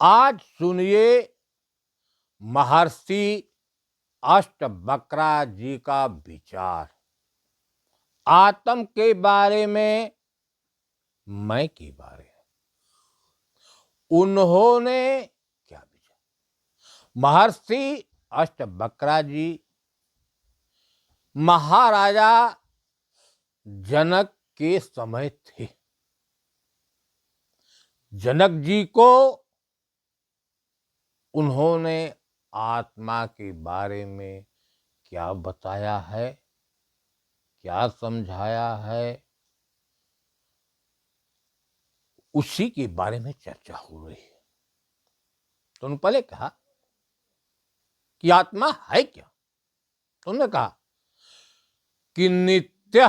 आज सुनिए महर्षि अष्टवक्रा जी का विचार आत्म के बारे में, मैं के बारे में। उन्होंने क्या विचार? महर्षि अष्टवक्रा जी महाराजा जनक के समय थे। जनक जी को उन्होंने आत्मा के बारे में क्या बताया है, क्या समझाया है, उसी के बारे में चर्चा हो रही है। तो उन्होंने पहले कहा कि आत्मा है क्या? तो उन्होंने कहा कि नित्य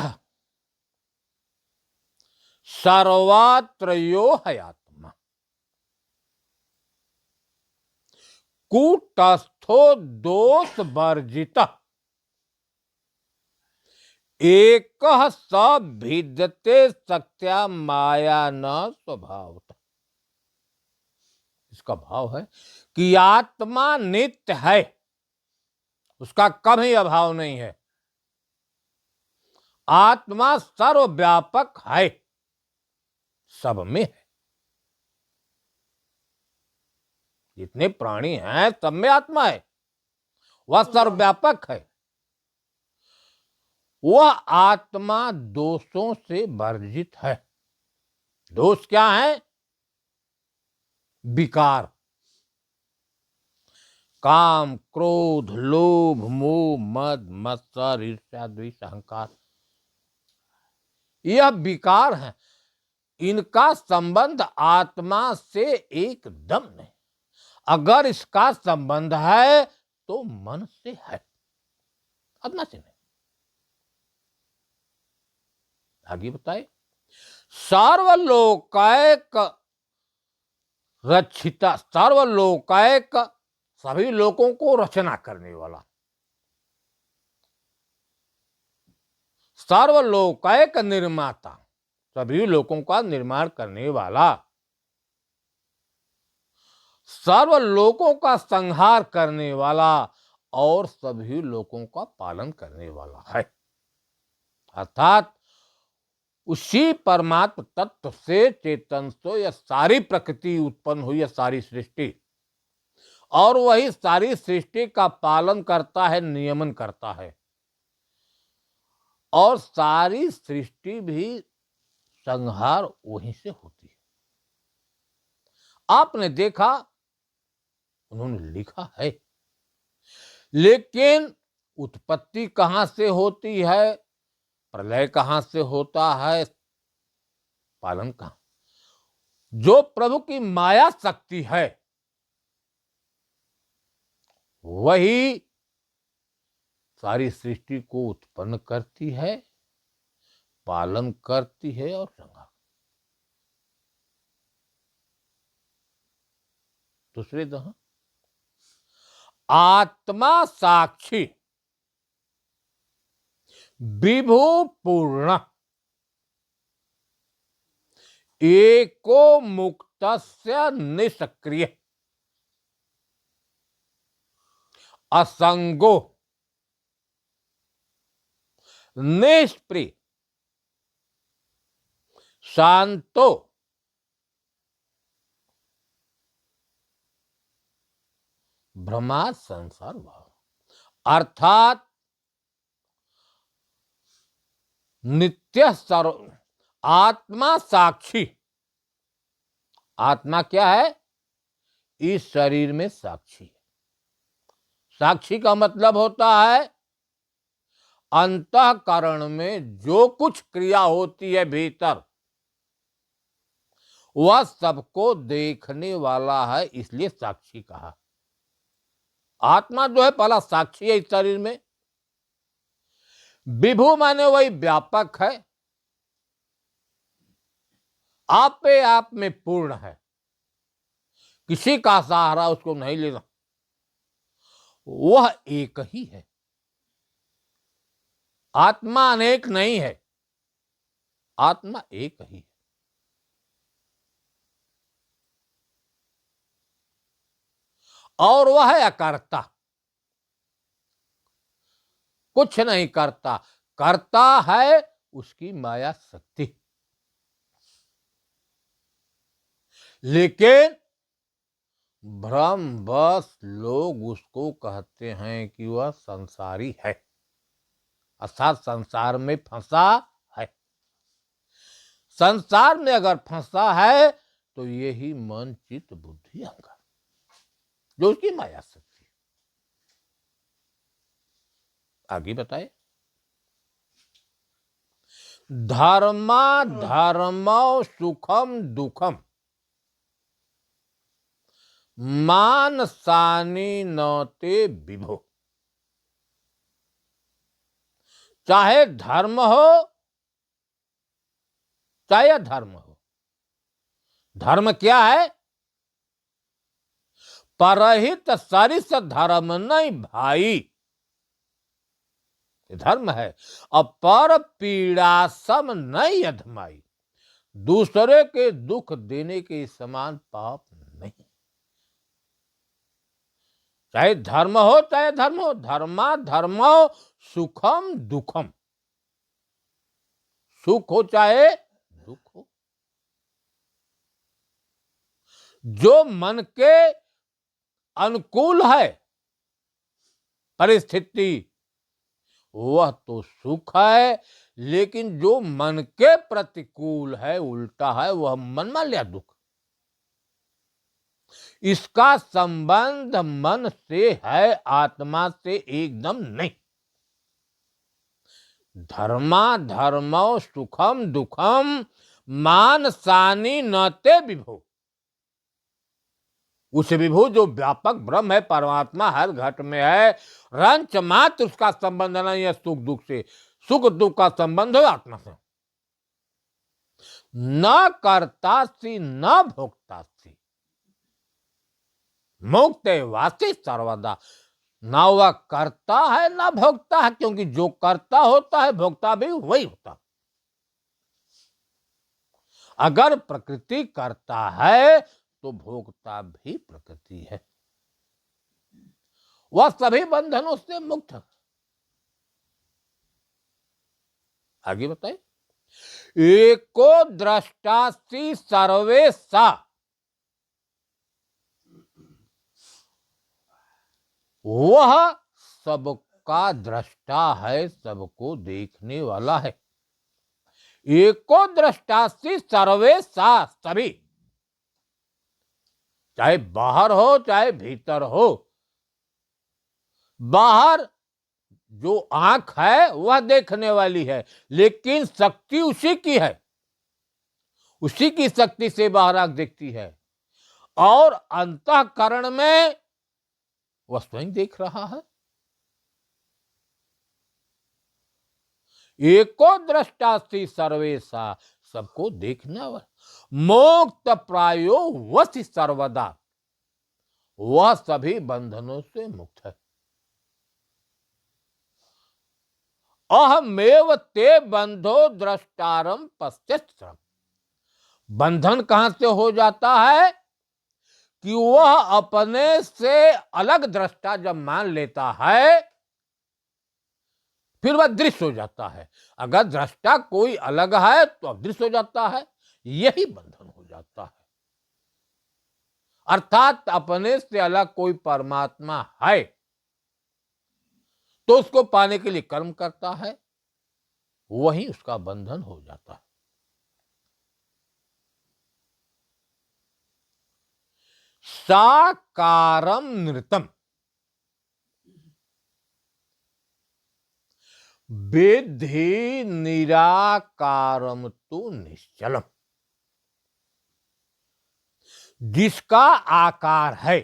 सर्वत्र यो है आत्मा, कूटस्थो दोष वर्जित, एक स भिद्यते सत्या माया न स्वभावतः। इसका भाव है कि आत्मा नित्य है, उसका कभी अभाव नहीं है। आत्मा सर्वव्यापक है, सब में है। जितने प्राणी हैं सब में आत्मा है, वह सर्वव्यापक है। वह आत्मा दोषों से वर्जित है। दोष क्या है? विकार, काम, क्रोध, लोभ, मोह, मद, मत्सर, ईर्ष्या, द्वेष, अहंकार, यह विकार है। इनका संबंध आत्मा से एकदम नहीं। अगर इसका संबंध है तो मन से है, आत्मा से नहीं। आगे बताए, सर्वलोकैक रक्षिता, सर्वलोकैक, सभी लोगों को रचना करने वाला, सर्वलोकैक निर्माता, सभी लोगों का निर्माण करने वाला, सर्व लोगों का संहार करने वाला और सभी लोगों का पालन करने वाला है। अर्थात उसी परमात्म तत्व से, चेतन से यह सारी प्रकृति उत्पन्न हुई, यह सारी सृष्टि, और वही सारी सृष्टि का पालन करता है, नियमन करता है, और सारी सृष्टि भी संहार वहीं से होती है। आपने देखा, उन्होंने लिखा है, लेकिन उत्पत्ति कहां से होती है, प्रलय कहां से होता है, पालन कहां? जो प्रभु की माया शक्ति है वही सारी सृष्टि को उत्पन्न करती है, पालन करती है और संहार। दूसरे दह आत्मा साक्षी विभु पूर्ण एको मुक्तस्य निष्क्रिय असंगो निष्प्रिय शांतो ब्रह्मात संसार भाव। अर्थात नित्य सर्व आत्मा साक्षी। आत्मा क्या है? इस शरीर में साक्षी है। साक्षी का मतलब होता है अंतःकरण में जो कुछ क्रिया होती है भीतर, वह सबको देखने वाला है, इसलिए साक्षी कहा। आत्मा जो है पहला साक्षी है इस शरीर में। विभु माने वही व्यापक है, आप पे आप में पूर्ण है, किसी का सहारा उसको नहीं लेना, वह एक ही है। आत्मा अनेक नहीं है, आत्मा एक ही है। और वह है अकर्ता, कुछ नहीं करता, करता है उसकी माया शक्ति। लेकिन भ्रमवश लोग उसको कहते हैं कि वह संसारी है, अर्थात संसार में फंसा है। संसार में अगर फंसा है तो यही मन चित्त बुद्धि अहंकार जो उसकी माया शक्ति। आगे बताए, धर्मा धर्मौ सुखम दुखम मानसानि नौते विभो। चाहे धर्म हो चाहे अधर्म हो, धर्म क्या है? परहित सरिस धर्म नहीं भाई, धर्म है। अब पर पीड़ा सम नहीं अधमाई, दूसरे के दुख देने के समान पाप नहीं। चाहे धर्म हो चाहे धर्म हो, धर्मा धर्मो सुखम दुखम, सुख हो चाहे दुख हो। जो मन के अनुकूल है परिस्थिति वह तो सुख है, लेकिन जो मन के प्रतिकूल है, उल्टा है, वह मन मान लिया दुख। इसका संबंध मन से है, आत्मा से एकदम नहीं। धर्मा धर्मो सुखम दुखम मानसानि नते विभो। उस विभु जो व्यापक ब्रह्म है, परमात्मा हर घट में है, रंच मात्र उसका संबंध नहीं है सुख दुख से। सुख दुख का संबंध है आत्मा से। न कर्तासि न भोक्तासि, मुक्त वासी सर्वदा। ना वह करता है ना भोगता है, क्योंकि जो करता होता है भोगता भी वही होता। अगर प्रकृति करता है तो भोगता भी प्रकृति है, वह सभी बंधनों से मुक्त है। आगे बताए, एको दृष्टासि सर्वे सा, वह सबका दृष्टा है, सबको देखने वाला है। एको दृष्टासि सर्वे सा, सभी, चाहे बाहर हो चाहे भीतर हो। बाहर जो आंख है वह देखने वाली है, लेकिन शक्ति उसी की है, उसी की शक्ति से बाहर आंख देखती है। और अंतःकरण में वह स्वयं देख रहा है। एको दृष्टासि सर्वेसा, सबको देखना वाला। मोक्त प्रायो वसि सर्वदा, वह सभी बंधनों से मुक्त है। अहमेव ते बंधो द्रष्टारम पश्चात्। बंधन कहां से हो जाता है कि वह अपने से अलग दृष्टा जब मान लेता है फिर वह दृश्य हो जाता है। अगर दृष्टा कोई अलग है तो अदृश्य हो जाता है, यही बंधन हो जाता है। अर्थात अपने से अलग कोई परमात्मा है तो उसको पाने के लिए कर्म करता है, वही उसका बंधन हो जाता है। साकारम नृतम विद्धि निराकारम तु निश्चलम। जिसका आकार है,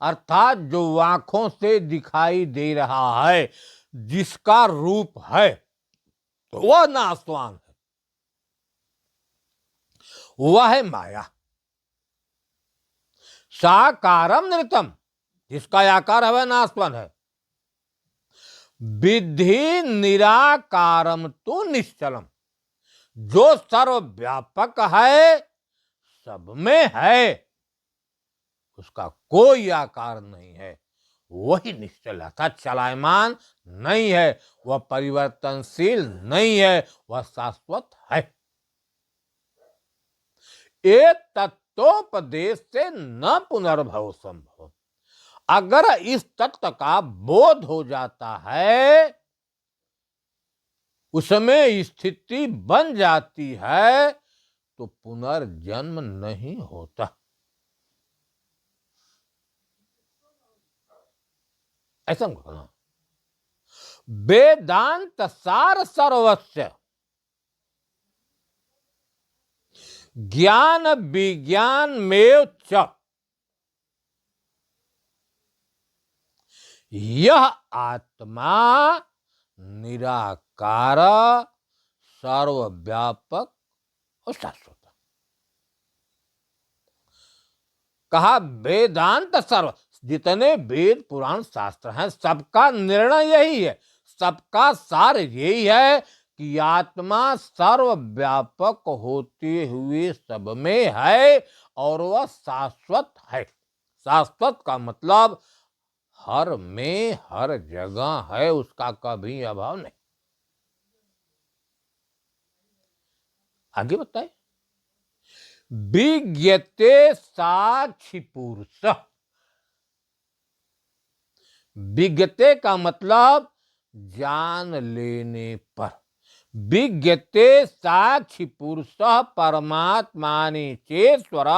अर्थात जो आंखों से दिखाई दे रहा है, जिसका रूप है, वह नाशवान है, वह है माया। साकारम नृतम, जिसका आकार है वह नाशवान है। विद्धि निराकारम तु निश्चलम, जो सर्वव्यापक है, सब में है, उसका कोई आकार नहीं है, वही निश्चल अर्थात चलायमान नहीं है, वह परिवर्तनशील नहीं है, वह शाश्वत है। एक तत्वोपदेश से न पुनर्भव संभव। अगर इस तत्व का बोध हो जाता है, उसमें स्थिति बन जाती है, तो पुनर्जन्म नहीं होता। ऐसा कहना वेदांत सार सर्वस्व ज्ञान विज्ञान में च यह आत्मा निराकार सर्वव्यापक और शाश्वत। कहा वेदांत सर्व, जितने वेद पुराण शास्त्र हैं सबका निर्णय यही है, सबका सार यही है कि आत्मा सर्वव्यापक होते हुए सब में है और वह शाश्वत है। शाश्वत का मतलब हर में हर जगह है, उसका कभी अभाव नहीं। आगे बताए विज्ञते साक्षी पुरुष। विज्ञते का मतलब जान लेने पर। विज्ञते साक्षी पुरुष परमात्मानि चेश्वर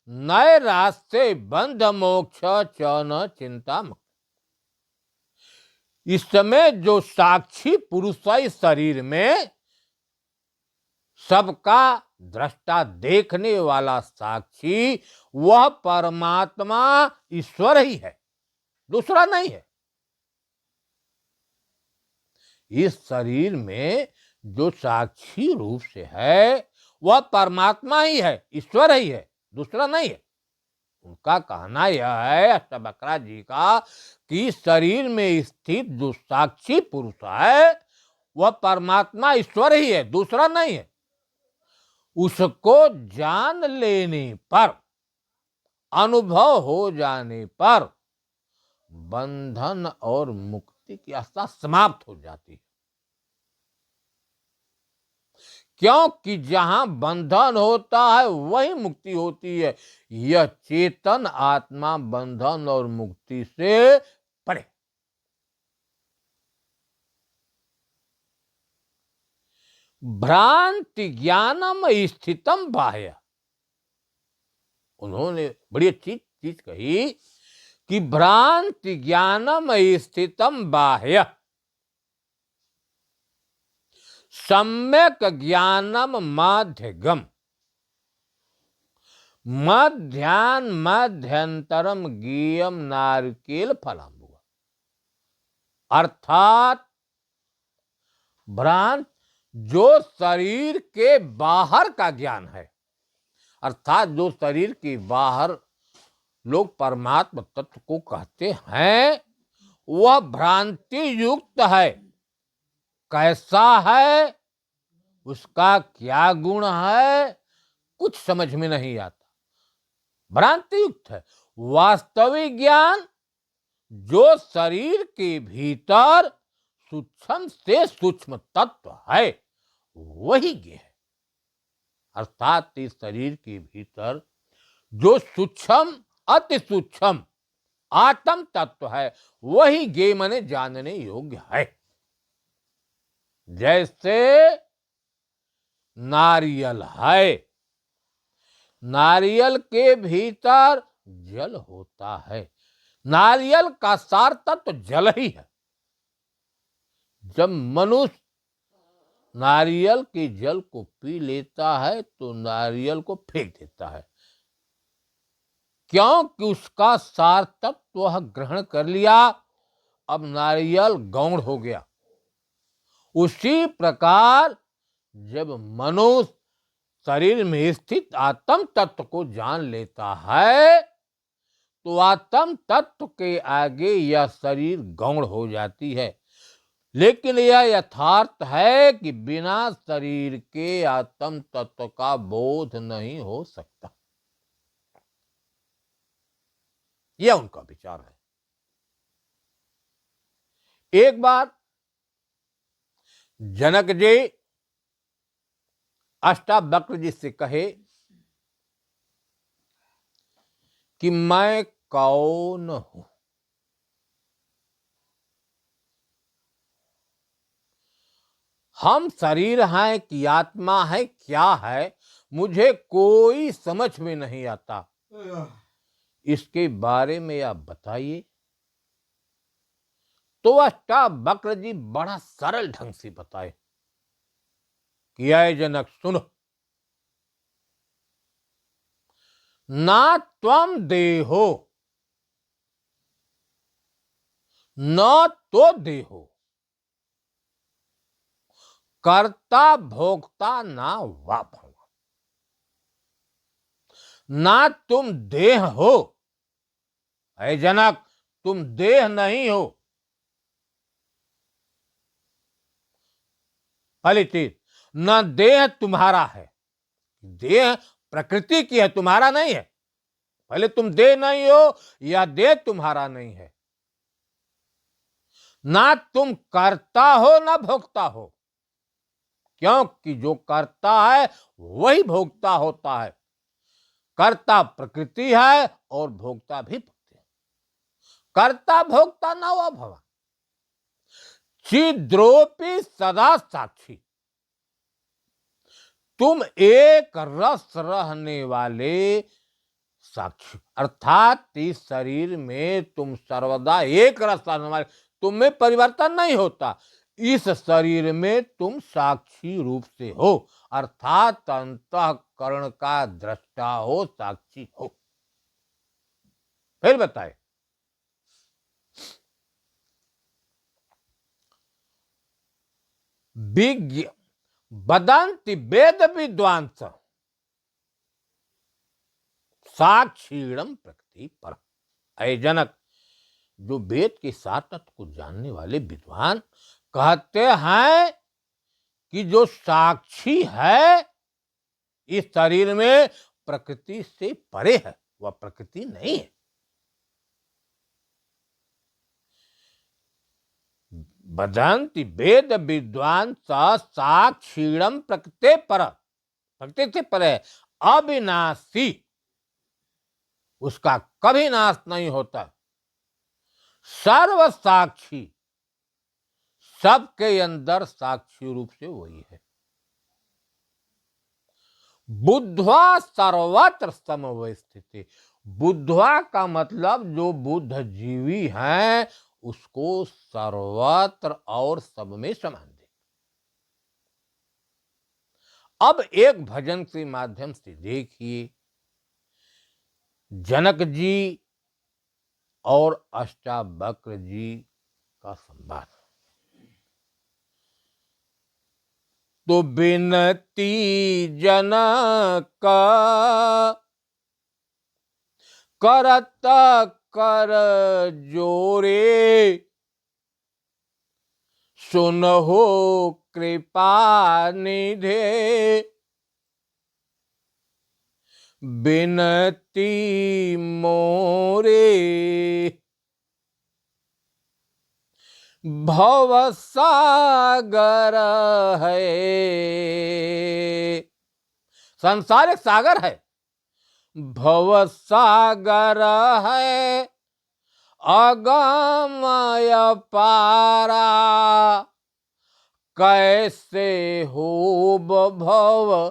नए रास्ते बंध मोक्ष च न चिंता। इस समय जो साक्षी पुरुष है इस शरीर में, सबका दृष्टा देखने वाला साक्षी, वह परमात्मा ईश्वर ही है, दूसरा नहीं है। इस शरीर में जो साक्षी रूप से है वह परमात्मा ही है, ईश्वर ही है, दूसरा नहीं है। उनका कहना यह है अष्टावक्र जी का कि शरीर में स्थित जो साक्षी पुरुष है वह परमात्मा ईश्वर ही है, दूसरा नहीं है। उसको जान लेने पर, अनुभव हो जाने पर बंधन और मुक्ति की आशा समाप्त हो जाती है। क्योंकि जहां बंधन होता है वही मुक्ति होती है। यह चेतन आत्मा बंधन और मुक्ति से परे। भ्रांति ज्ञानम स्थितम बाह्य। उन्होंने बड़ी अच्छी चीज कही कि भ्रांति ज्ञानम स्थितम बाह्य सम्यक ज्ञानम माध्यगम मध्यान मध्यंतरम ज्ञेयम नारिकेल फलांबुआ। अर्थात भ्रांत जो शरीर के बाहर का ज्ञान है, अर्थात जो शरीर के बाहर लोग परमात्मा तत्व को कहते हैं, वह भ्रांति युक्त है। कैसा है, उसका क्या गुण है, कुछ समझ में नहीं आता, भ्रांति युक्त है। वास्तविक ज्ञान जो शरीर के भीतर सूक्ष्म से सूक्ष्म तत्व है वही ज्ञ है। अर्थात इस शरीर के भीतर जो सूक्ष्म अति सूक्ष्म आत्म तत्व है वही ज्ञ माने जानने योग्य है। जैसे नारियल है, नारियल के भीतर जल होता है, नारियल का सार तत्व जल ही है। जब मनुष्य नारियल के जल को पी लेता है तो नारियल को फेंक देता है, क्योंकि उसका सार तत्व वह ग्रहण कर लिया, अब नारियल गौण हो गया। उसी प्रकार जब मनुष्य शरीर में स्थित आत्म तत्व को जान लेता है तो आत्म तत्व के आगे यह शरीर गौण हो जाती है। लेकिन यह यथार्थ है कि बिना शरीर के आत्म तत्व का बोध नहीं हो सकता। यह उनका विचार है। एक बार जनक जी अष्टावक्र जी से कहे कि मैं कौन हूं, हम शरीर हैं कि आत्मा है, क्या है, मुझे कोई समझ में नहीं आता, इसके बारे में आप बताइए। तो अष्टावक्र जी बड़ा सरल ढंग से बताए कि अय जनक सुनो, ना त्वम देहो न तो देहो, कर्ता भोक्ता ना वा भव। ना तुम देह हो, अय जनक तुम देह नहीं हो। पहली चीज, न देह तुम्हारा है, देह प्रकृति की है, तुम्हारा नहीं है। पहले तुम देह नहीं हो या देह तुम्हारा नहीं है। ना तुम करता हो ना भोगता हो, क्योंकि जो करता है वही भोगता होता है। कर्ता प्रकृति है और भोक्ता भी प्रकृति है। कर्ता भोक्ता न हुआ भवा, चिद्रोपी सदा साक्षी। तुम एक रस रहने वाले साक्षी, अर्थात इस शरीर में तुम सर्वदा एक रस रहने वाले, तुम में परिवर्तन नहीं होता। इस शरीर में तुम साक्षी रूप से हो, अर्थात अंतःकरण का दृष्टा हो, साक्षी हो। फिर बताए, विज्ञ वदंति वेद विद्वांस साक्षीणम प्रकृति पर। अय जनक, जो वेद के सात तत्व को जानने वाले विद्वान कहते हैं कि जो साक्षी है इस शरीर में प्रकृति से परे है, वह प्रकृति नहीं है। वदंति वेद विद्वान साक्षीणम प्रकृति पर, प्रकृति से परे है, अविनाशी, उसका कभी नाश नहीं होता, सर्व साक्षी, सबके अंदर साक्षी रूप से वही है। बुद्धवा सर्वत्र समवस्थित, बुद्धवा का मतलब जो बुद्ध जीवी हैं उसको सर्वत्र और सब में समान दे। अब एक भजन के माध्यम से देखिए जनक जी और अष्टावक्र जी का संवाद। तो बिनती जनक करत कर जोरे, सुनहो कृपा निधे, बिनती मोरे भव सागर है। संसार एक सागर है, भव सागर है, अगमय पारा, कैसे होब भव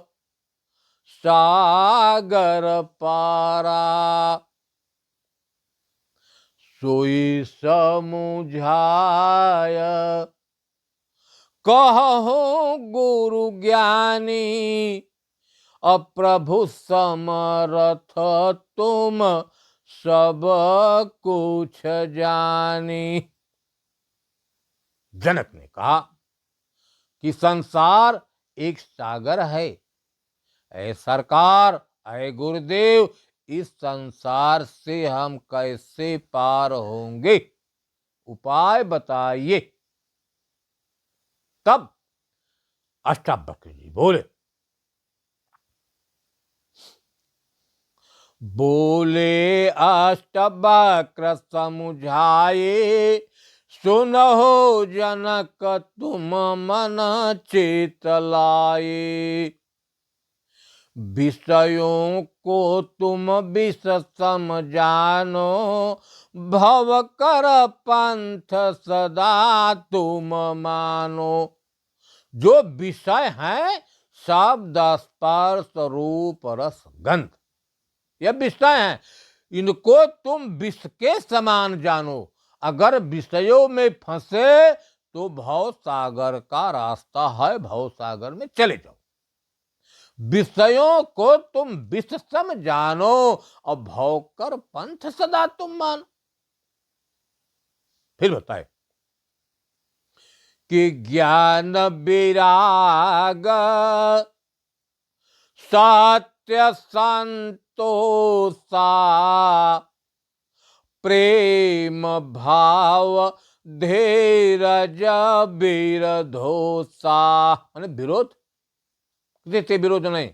सागर पारा, सोई समुझाय कहो गुरु ज्ञानी, अप्रभु समरथ तुम सब कुछ जानी। जनक ने कहा कि संसार एक सागर है, ऐ सरकार, ऐ गुरुदेव, इस संसार से हम कैसे पार होंगे, उपाय बताइए। तब अष्टावक्र जी बोले, बोले अष्टवक्र समुझाए, सुनहो जनक तुम मन चेत लाए। विषयों को तुम विष सम जानो, भव कर पंथ सदा तुम मानो। जो विषय है शब्द स्पर्श रूप रस गंध, ये विषय हैं, इनको तुम विष के समान जानो। अगर विषयों में फंसे तो भव सागर का रास्ता है, भव सागर में चले जाओ। विषयों को तुम विष सम जानो और भव कर पंथ सदा तुम मानो। फिर बताए कि ज्ञान विराग सत्य संतोषा, प्रेम भाव धीरज विरोधा। माने विरोध से विरोध नहीं।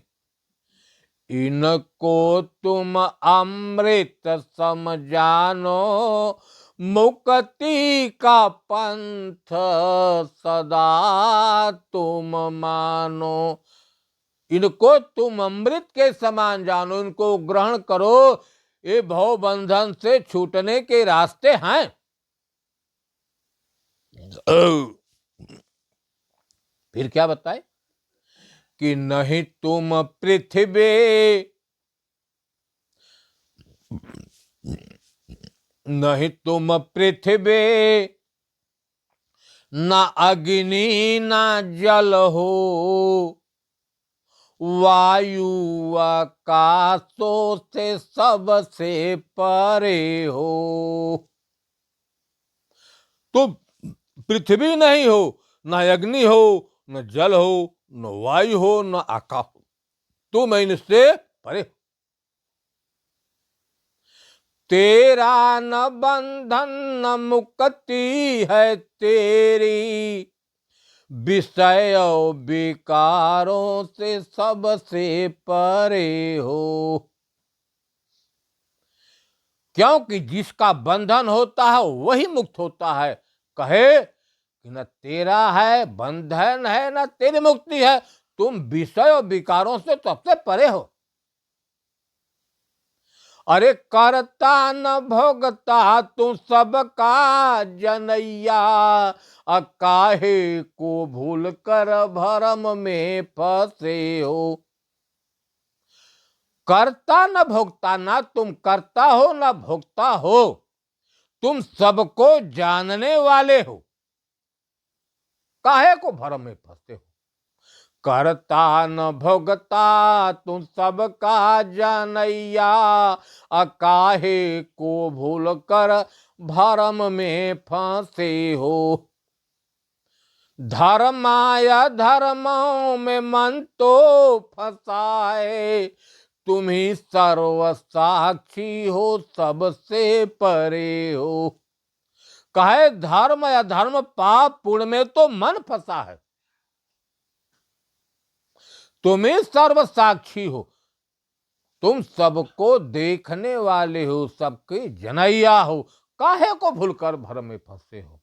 इनको तुम अमृत समझानो, मुक्ति का पंथ सदा तुम मानो। इनको तुम अमृत के समान जानो, इनको ग्रहण करो, ये भव बंधन से छूटने के रास्ते हैं। फिर क्या बताए कि नहीं तुम पृथ्वी, नहीं तुम पृथ्वी, ना अग्नि ना जल हो, वायु आकाशों से सबसे परे हो। तुम पृथ्वी नहीं हो, न अग्नि हो, न जल हो, न वायु हो, न आकाश हो, तुम इनसे परे हो। तेरा न बंधन न मुक्ति है तेरी, विषय विकारों से सबसे परे हो। क्योंकि जिसका बंधन होता है वही मुक्त होता है। कहे कि न तेरा है बंधन है न तेरी मुक्ति है, तुम विषय और विकारों से सबसे परे हो। अरे करता न भोगता तू सबका जनैया, काहे को भूल कर भरम में फंसे हो। करता न भोगता, ना तुम करता हो ना भोगता हो, तुम सबको जानने वाले हो, काहे को भरम में फंसते हो। करता न भोगता तुम सबका जानैया, काहे को भूल कर भरम में फंसे हो। धर्माया धर्मों में मन तो फंसाए, तुम ही सर्व साक्षी हो सबसे परे हो। कहे धर्म या धर्म पाप पुण्य में तो मन फंसा है, तुम ही सर्व साक्षी हो, तुम सबको देखने वाले हो, सबके जनैया हो, काहे को भूलकर भ्रम में फंसे हो।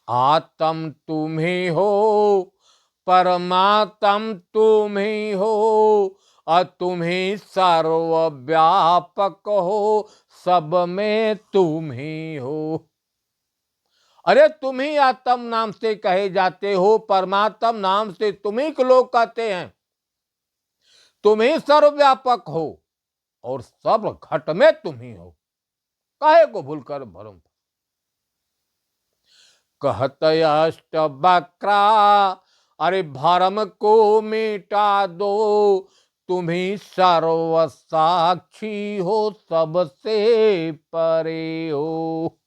आत्म तुम ही हो, परमात्म तुम ही हो, तुम ही सर्वव्यापक हो, सब में तुम ही हो। अरे तुम ही आत्म नाम से कहे जाते हो, परमात्म नाम से तुम ही को लोग कहते हैं, तुम ही सर्वव्यापक हो और सब घट में तुम ही हो, काहे को भूलकर भरम। कहत अष्टवक्रा अरे भरम को मिटा दो, तुम ही सर्व साक्षी हो सबसे परे हो।